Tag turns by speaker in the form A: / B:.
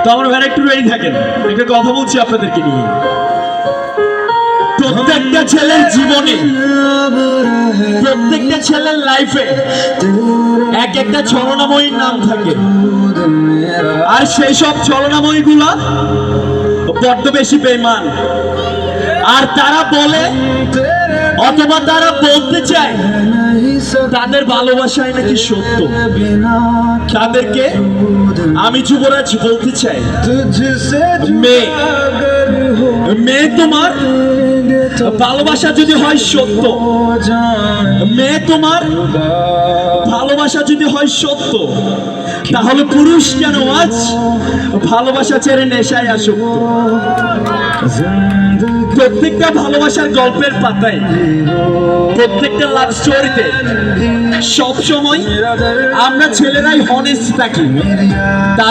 A: তো আমার ভাই একটু রেডি থাকেন, একটা কথা বলছি আপনাদেরকে নিয়ে। প্রত্যেকটা ছেলের জীবনে, প্রত্যেকটা ছেলের লাইফে এক একটা ছলনাময়ীর নাম থাকে, আর সেই সব ছলনাময়ী গুলা বড্ড বেশি বেঈমান। আর তারা বলে অথবা তারা বলতে চায় তাদের ভালোবাসায় নাকি সত্য। তাদেরকে আমি যুবরাজ বলতে চাই, মেয়ে মেয়ে তোমার ভালোবাসা যদি হয় সত্য, মেয়ে তোমার ভালোবাসা যদি হয় সত্য, তাহলে পুরুষ কেন আজ ভালোবাসা ছেড়ে নেশায় আসক্ত? প্রত্যেকটা ভালোবাসার গল্পের পাতায়, প্রত্যেকটা লাভ স্টোরিতে সব সময় আমরা ছেলেরাই হনেস্ট থাকি। তার